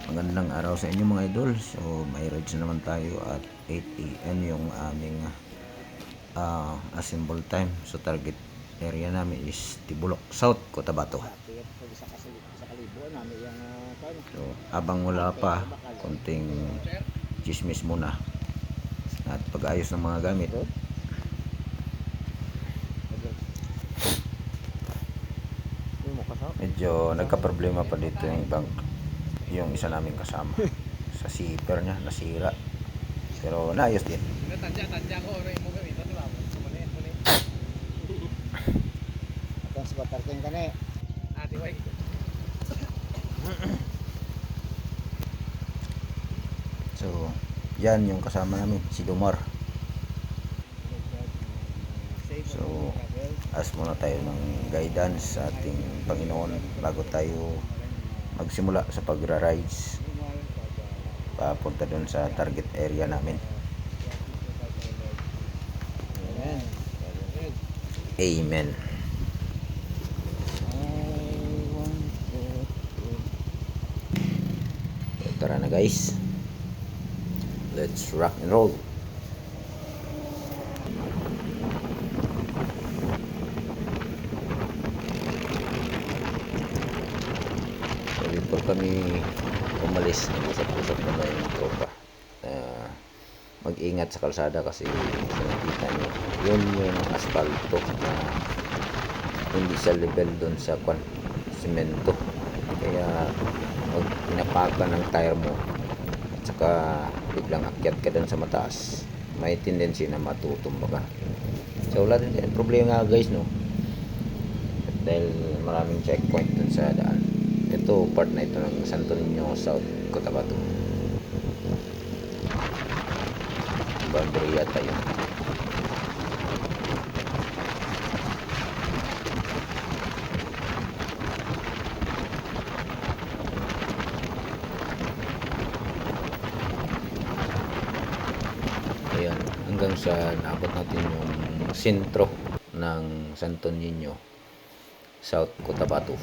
Magandang araw sa inyo mga idol. So may rides na naman tayo at 8 AM yung aming assemble time. So target area namin is Tibulok South, Cotabato. So abang wala pa, konting chismis muna at pag-ayos ng mga gamit. Medyo nagka-problema pa dito yung isa naming kasama. Sa zipper niya nasira, pero naayos din. So yan yung kasama namin, si Dumar. So ask muna tayo ng guidance sa ating Panginoon bago tayo magsimula sa pagra-rides papunta doon sa target area namin. Amen. Tara na guys, let's rock and roll. So before kami umalis, nag-usap-usap naman yung tropa mag-ingat sa kalsada kasi nakita nyo yun yung asfalto na hindi sa level doon sa semento, kaya pag pinapakan ng tire mo at saka biglang akyat ka doon sa mataas, may tendency na matutumba ka. So wala din problema nga guys, no, dahil maraming checkpoint doon sa daan. Ito part na ito ng Santo Niño South, Cotabato. Boundary yata yun. Ayan, hanggang sa naabot natin yung sentro ng Santo Niño South, Cotabato.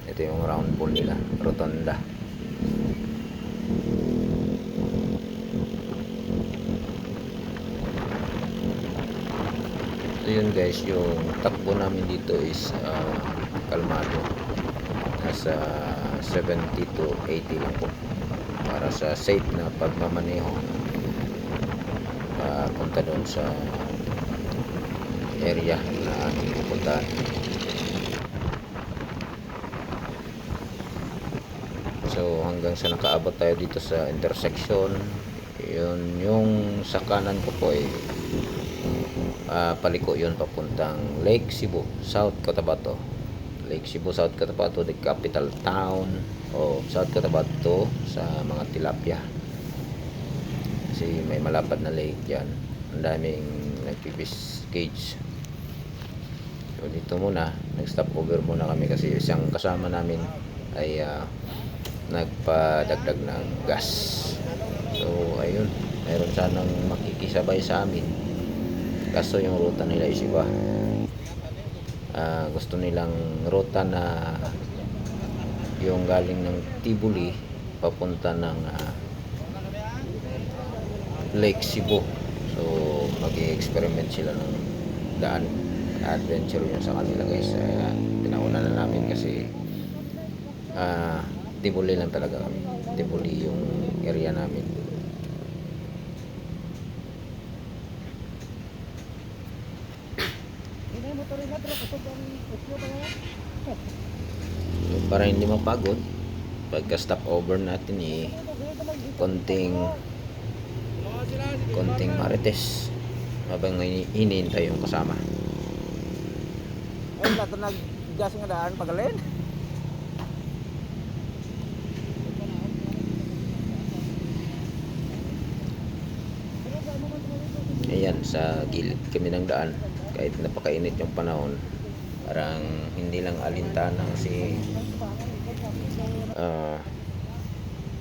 Ito yung round ball nila, rotonda. So yun guys, yung takbo namin dito is kalmado, nasa 70 to 80 lang po para sa safe na pagmamaneho punta doon sa area na ating pupuntahan. So hanggang sa nakaabot tayo dito sa intersection, yun yung sa kanan ko po ay paliko yun papuntang Lake Cebu, South Cotabato. Lake Cebu, South Cotabato, the capital town of South Cotabato sa mga tilapia. Kasi may malapad na lake dyan. Ang daming nagpipis cage. So dito muna, nag-stop over muna kami kasi isang kasama namin ay nagpadagdag ng gas. So ayun, mayroon sanang makikisabay sa amin, kaso yung ruta nila is iba. Gusto nilang ruta na yung galing ng Tibuli papunta ng Lake Cebu. So mag-i-experiment sila ng daan, adventure yun sa kanila guys. Pinauna na namin kasi Tibuli lang talaga kami. Tibuli yung area namin. So, para hindi mapagod pagka stop over natin konting marites habang hinihintay yung kasama. Ay, lato nag-gas nga daan pagalin. Ayan, sa gilid kami ng daan kahit napakainit yung panahon, parang hindi lang alintana kasi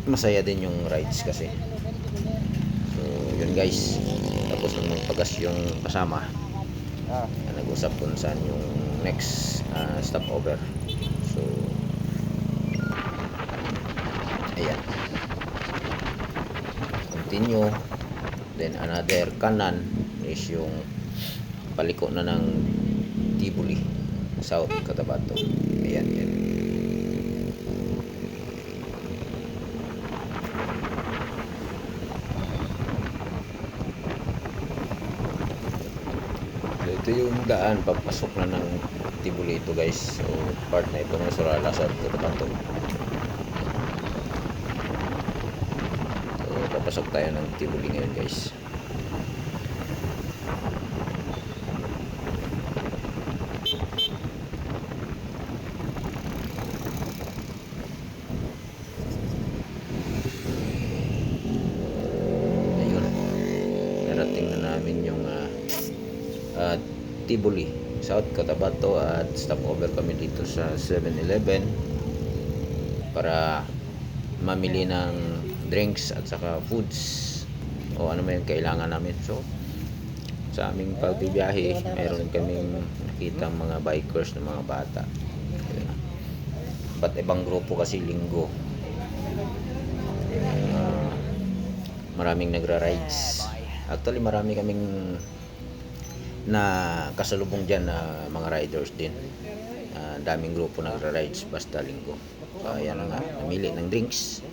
masaya din yung rides kasi. So yun guys, tapos nung magpagas yung kasama, nag-usap kung saan yung next stopover. So Ayan. Continue. Then another kanan is yung paliko na ng Tibuli, South Cotabato. Ayan, yan. So, ito yung daan papasok na ng Tibuli ito, guys. So part na ito ng Surala, South Cotabato. So papasok tayo ng Tibuli ngayon, guys. Ayun, narating na namin yung Tibuli, South Cotabato, at stopover kami dito sa 7-Eleven para mamili ng drinks at saka foods o ano man yung kailangan namin. So sa aming pagbibiyahe, mayroon kaming nakita mga bikers ng mga bata. Ba't ibang grupo kasi linggo. Maraming nagra-rides. Actually, marami kaming na kasalubong dyan na mga riders din. Daming grupo nagra-rides basta linggo. So ayan na nga, namili ng drinks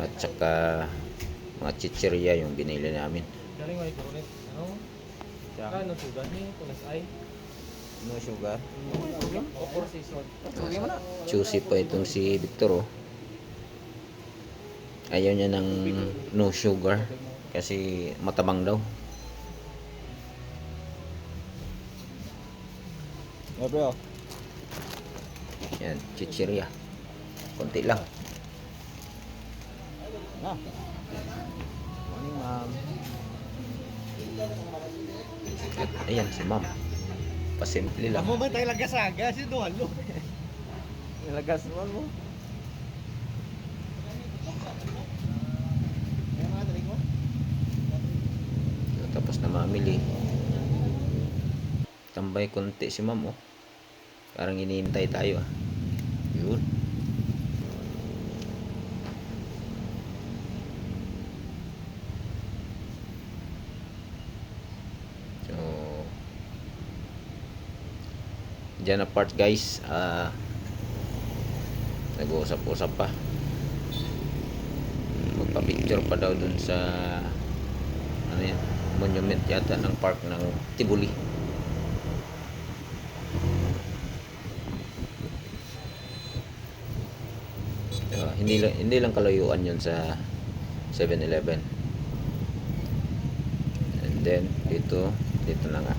at saka mga chichirya yung binili namin. Ano sugar ni kunas ay? No sugar. O four season. Choosy pa itong si Victor, oh. Ayaw niya ng no sugar kasi matabang daw. Bro. Yan, chichirya. Konti lang. Na. Morning, ma'am. At ayan si ma'am. Pasimple lang. Amo man tayo lagasaga si Dualo. Nilagas mo mo. So, tapos na mamili. Tambay konti si ma'am, oh. Parang iniintay tayo, ah. Yun. So dyan na part, guys. Nag-uusap-usap pa. Magpa-picture pa daw dun sa ano yan, monument yata ng park ng Tibuli. Hindi lang kalayuan yun sa 7-Eleven. And then dito na nga.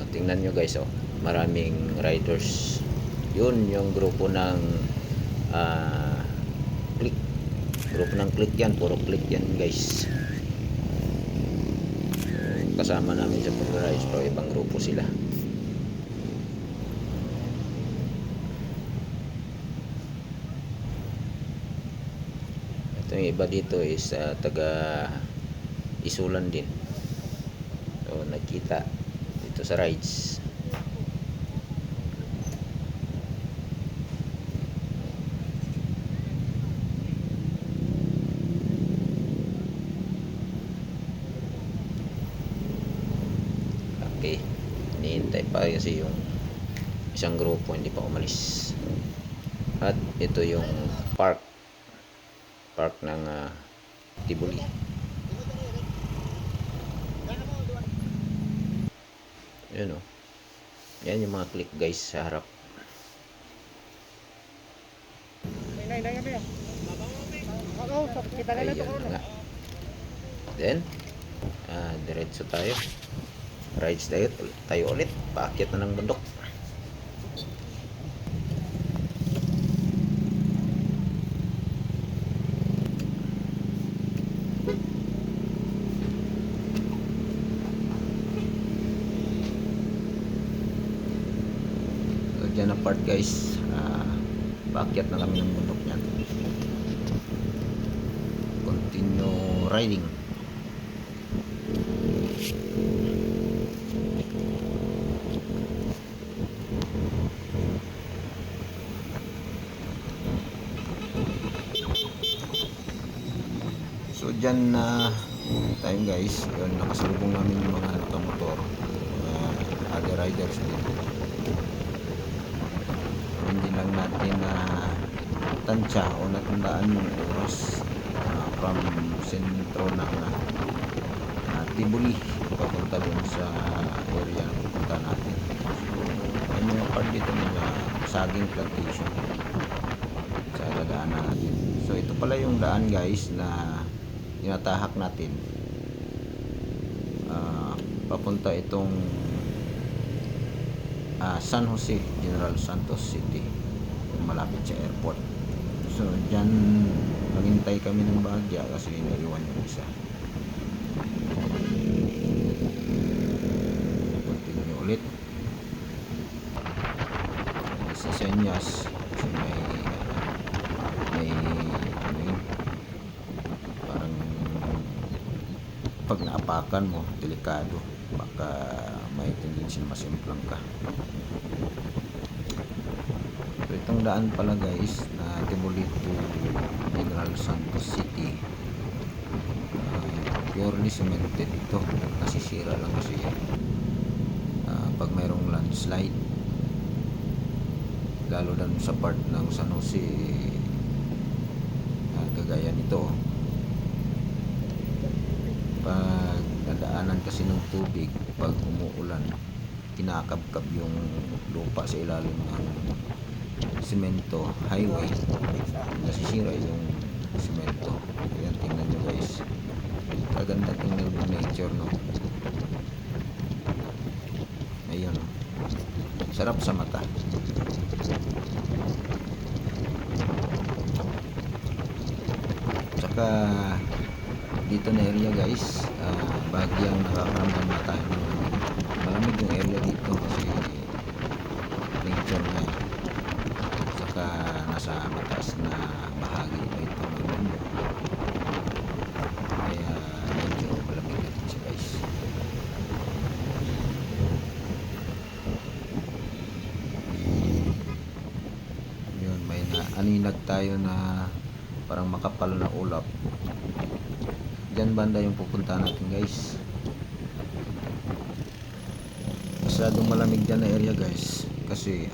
Tingnan nyo, guys, oh. Maraming riders. Yun yung grupo ng click. Grupo ng click yan. Puro click yan, guys. Kasama namin sa pag-rides, pero ibang grupo sila. Ito yung iba dito is taga Isulan din. So nagkita dito sa rides. Okay, hinihintay pa kasi yung isang grupo hindi pa umalis. At ito yung park ng Tibuli. Yun, oh. Yan yung mga click, guys, sa harap. Ayun na nga. Then diretso tayo. Rides tayo ulit. Paakyat na ng bundok. So, dyan na part, guys. Paakyat na kami ng bundok niyan. Continue riding. dyan na tayo guys, yun, nakasalubong namin yung mga nakamotor, other riders din. Hindi lang natin na tansya o natandaan yung oras from sentro ng Tibuli papunta dun sa area na pupunta natin. So may mga part dito mga saging plantation sa dadaanan natin. So ito pala yung daan guys na tinatahak natin, papunta itong San Jose, General Santos City, malapit sa airport. So dyan maghintay kami ng bahagya kasi naiwan yung isa. Continue ulit si Senyas kasi may ano yun, parang pag naapakan mo delikado, baka may tendency na masimplang ka. So itong daan pala guys na Tibuli to General Santos City, purely cemented ito, nasisira lang kasi pag mayroong landslide, lalo na sa part ng San Jose, kagaya nito, pag nadaanan kasi ng tubig, pag umuulan, kinakabkab yung lupa sa ilalim ng semento highway, nasisira yung semento. Ayan, tingnan nyo guys, kaganda tingnan yung nature, no? Ayun, sarap sa mata. Tsaka dito na area guys, bagyang nakakaramdam na tayo ng malamig yung area dito kasi nature na, saka nasa mataas na bahagi na ito ng mundo, kaya medyo malamig na din siya guys. Yun, may aninag tayo na parang makapal na ulap. Diyan banda yung pupunta natin guys. Masyadong malamig dyan na area guys kasi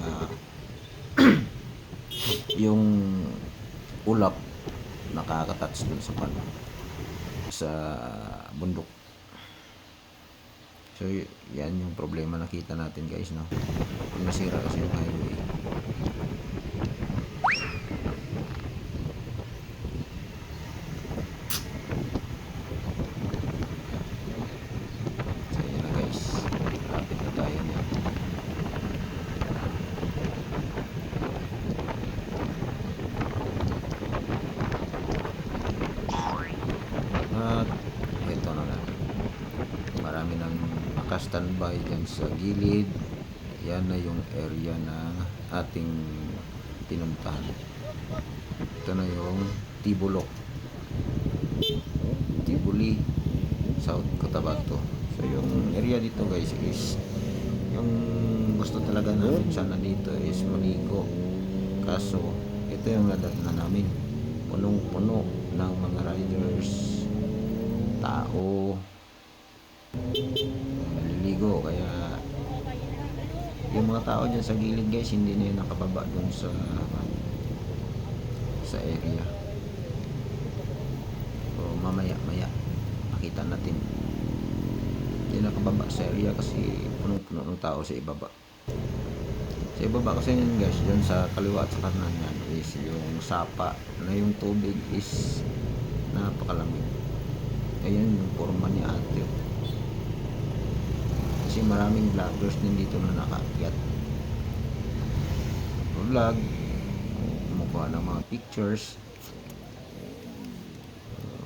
yung ulap nakaka-touch dun sa bundok. So yan yung problema nakita natin guys, no? Kung nasira kasi yung highway. At ito na nga, marami nang naka-standby dyan sa gilid. Yan na yung area na ating pinuntahan. Ito na yung Tibulok, Tibuli, South Cotabato. So yung area dito guys is yung gusto talaga namin sana dito is maligo, kaso ito yung nadatnan namin, punong-puno ng mga riders, tao, naliligo, kaya yung mga tao dyan sa gilid guys hindi na yun nakababa dun sa area. So mamaya makita natin hindi nakababa sa area kasi punong-puno ng tao sa ibaba. Sa ibaba kasi yun guys, dyan sa kaliwa at sa kanan yan is yung sapa na yung tubig is napakalamig. Ayan yung forma ni ate, kasi maraming vloggers din dito na nakaakyat vlog, kumukuha ng mga pictures.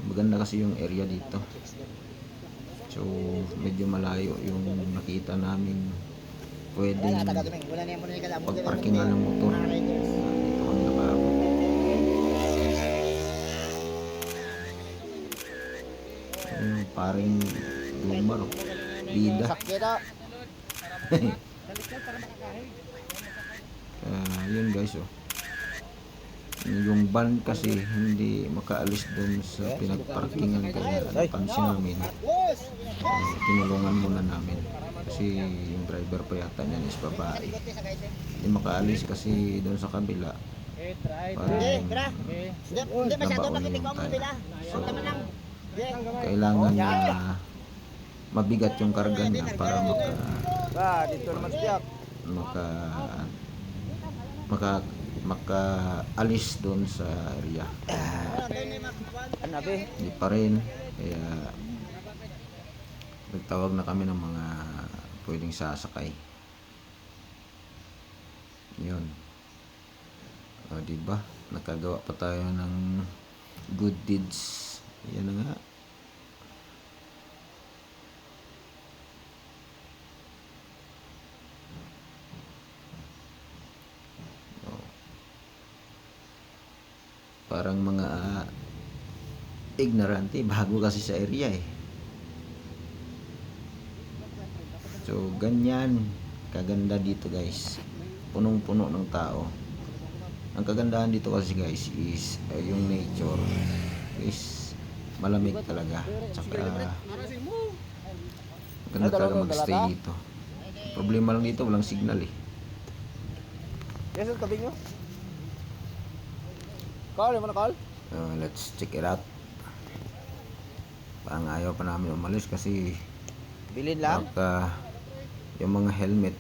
Maganda kasi yung area dito, so medyo malayo yung nakita namin pwedeng pagparkingan ng motor. Dito kami nakaabot. Paring Dumar, bida. Yun guys, oh. Yung van kasi hindi makaalis doon sa pinagparkingan, kaya napansin namin, tinulungan muna namin kasi yung driver pa yata niyan is babae, hindi makaalis kasi doon sa kabila parang nabaon yung tayo. So kailangan na mabigat yung karga niya para Dito naman siya. makaalis doon sa area. Anabi. Hindi pa rin, kaya nagtawag na kami ng mga pwedeng sasakay. Yun. O diba, nakagawa pa tayo ng good deeds. Yan na nga. Parang mga ignorante, bago kasi sa area eh. So ganyan kaganda dito guys, punong-puno ng tao. Ang kagandahan dito kasi guys is yung nature is malamig talaga, tsaka maganda talaga magstay dito. Problema lang dito, walang signal eh. Yes, tabi nyo. Call, yung call? Let's check it out. Parang ayaw pa namin umalis kasi Bilin lang. baka yung mga helmet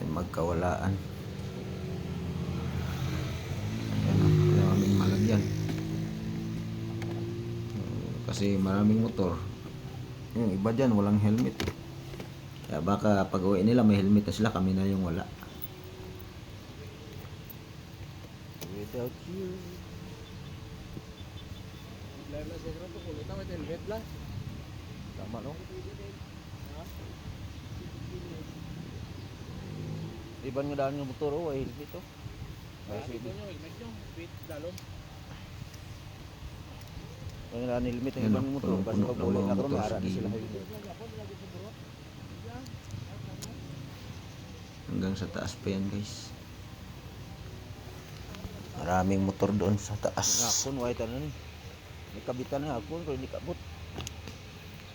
ay magkawalaan. Ayan, maraming malagyan. Kasi maraming motor. Yung iba dyan walang helmet eh. Kaya baka pag uwi nila may helmet na sila, kami na yung wala. Without you. Tama no? Iban nga daan ng motor oh, ay helmet oh. Ang daan helmet ang Yan, iban ng motor kasi puno-puno pag ng uli mga na karon motor mara sa na sila gilid. helmet. Hanggang sa taas pa yan guys. Maraming motor doon sa taas. Akon white ano ni. May kabitan na akon pero hindi kabot.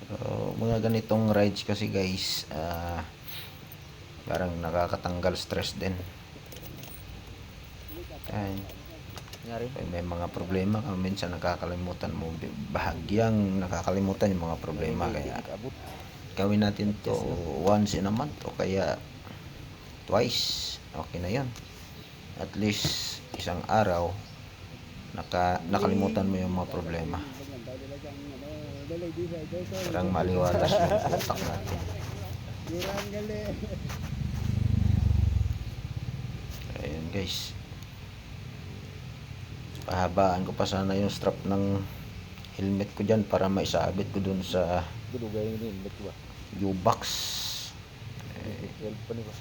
So, mga ganitong rides kasi guys, parang nakakatanggal stress din. Ay, Nangyari? may mga problema ka, minsan nakakalimutan mo, bahagyang nakakalimutan yung mga problema, kaya Kabot. gawin natin to once in a month o kaya twice, okay na yan. At least isang araw nakalimutan mo yung mga problema, parang maliwalas yung utak natin. Ayun guys, pahabaan ko pa sana yung strap ng helmet ko dyan para maisabit ko dun sa Gudugay ni helmet ba? U-box. Help pa ni ba?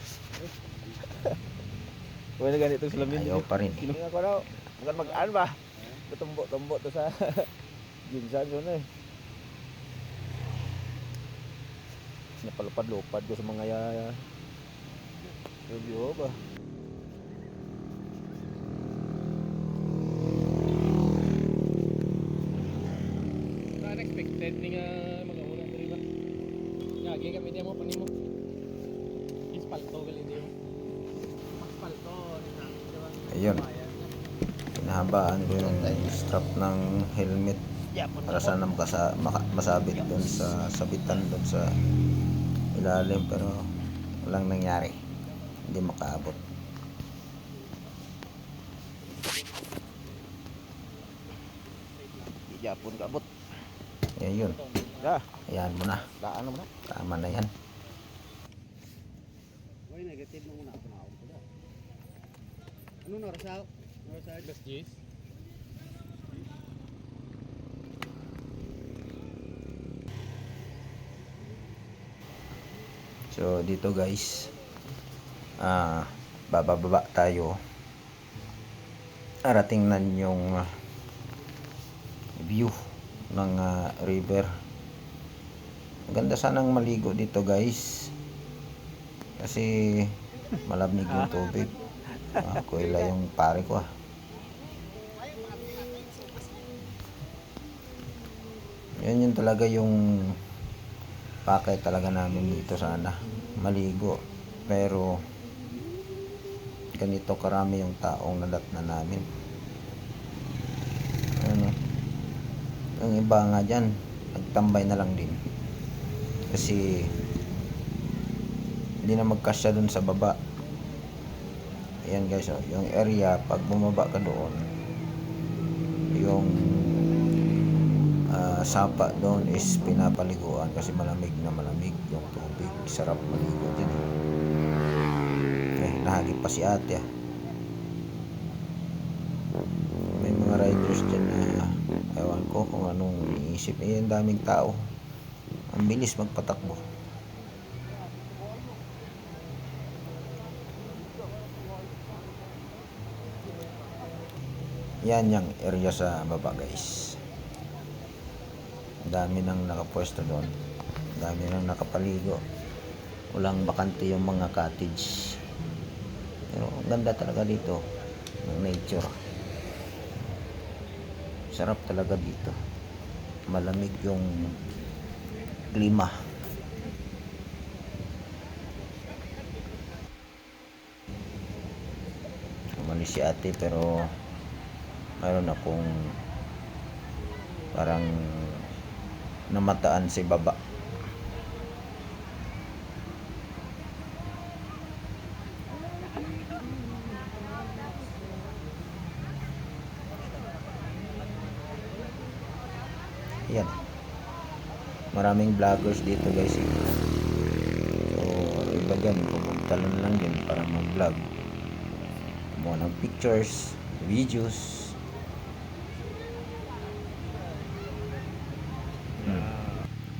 Wala ganito sila min. Ayaw pa rin eh. Nga ko daw. Magan mag-an ba? Tumbo to sa ginsan so na eh. Napalupad-lupad ko sa mga review ba? Unexpected ni nga mag-aura diri ba? Gagi kami di mo panimo. Ispalto gali di mo. Ispalto na, di ba? Ayun, pinahabaan ko yung strap ng helmet para sana masabit dun sa sabitan dun sa ilalim, pero walang nangyari, hindi makaabot. Japon kabot. Ayun, Da, ayan mo na, daan mo na. tama na yan. Why negative mo muna ako na ako da. Ano na rasaw? Rasaw das Jis. So dito guys, bababa tayo. Arating na yung view ng river. Maganda sanang maligo dito guys, kasi malamig yung tubig. Kuwela yung pare ko Yan yun talaga yung pakay talaga namin dito sana. Maligo. Pero ganito karami yung taong nadatnan namin. Ano? Yung iba nga dyan, nagtambay na lang din. Kasi hindi na magkasya dun sa baba. Ayan guys, oh, yung area, pag bumaba ka doon, yung sapa doon is pinapaliguan kasi malamig na malamig yung tubig. Sarap maligo dyan. Nahagip pa si ate ah. May mga riders dyan na ewan ko kung anong iniisip. Ang daming tao. Ang bilis magpatakbo. Yan yung area sa baba guys. Dami nang nakapwesto doon. Dami nang nakapaligo. Walang bakante yung mga cottage. Pero ang ganda talaga dito ng nature. Sarap talaga dito. Malamig yung klima. Umalis si ate pero mayroon akong parang namataan si baba. Yan. Maraming vloggers dito guys. So, iba dyan, pumunta lang din para mag-vlog. Kumuha ng pictures, videos.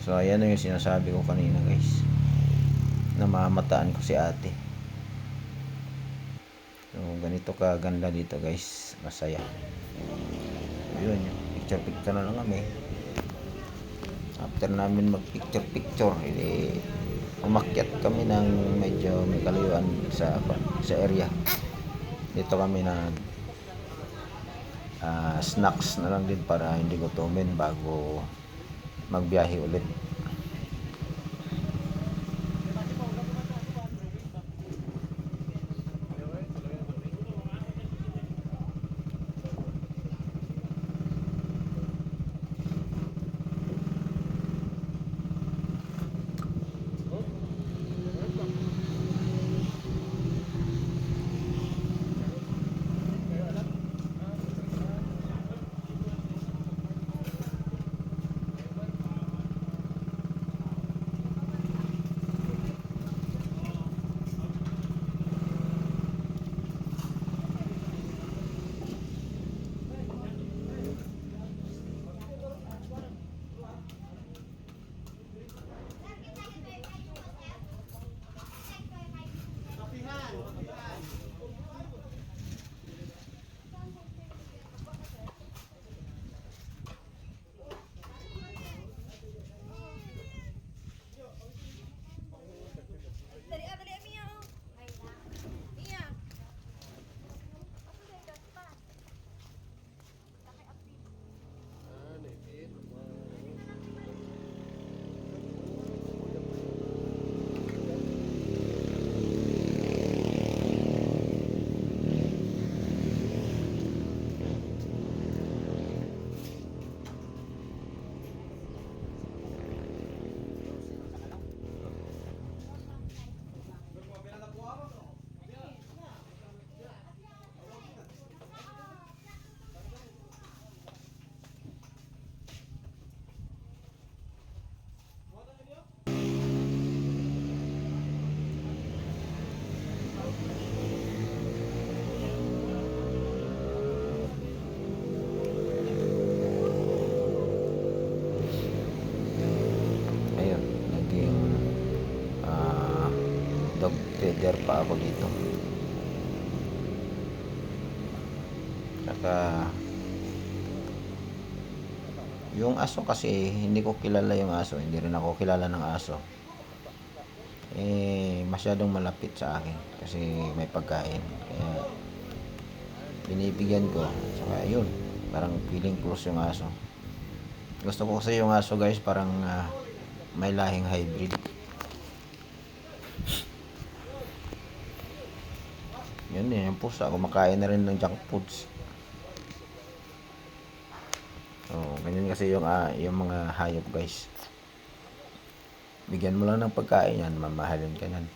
So, ayan yung sinasabi ko kanina guys. Namamataan ko si ate. So, ganito kaganda dito guys. Masaya. Yun, picture-picture na lang kami. After namin mag-picture-picture, umakyat kami ng medyo may kalayuan sa area. Dito kami na snacks na lang din para hindi gutumin bago magbiyahe ulit. Feeder pa ako dito. Saka yung aso kasi hindi ko kilala yung aso, hindi rin ako kilala ng aso. Masyadong malapit sa akin kasi may pagkain. Kaya binibigyan ko. Saka yun, parang feeling close yung aso. Gusto ko kasi yung aso guys, parang may lahing hybrid. Yun eh, yung pusa, kumakain na rin ng junk foods. Oh, ganyan kasi yung mga hayop guys. Bigyan mo lang ng pagkain yan, mamahalin ka yan.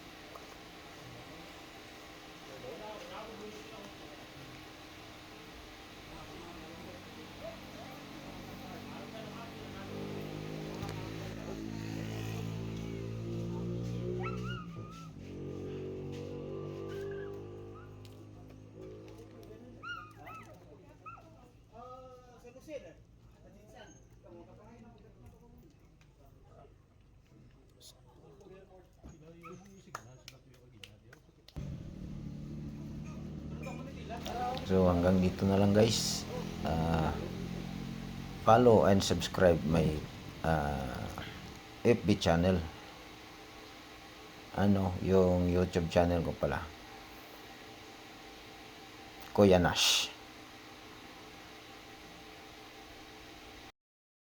So hanggang dito na lang guys. Follow and subscribe my FB channel. Yung YouTube channel ko pala. Kuya Nash.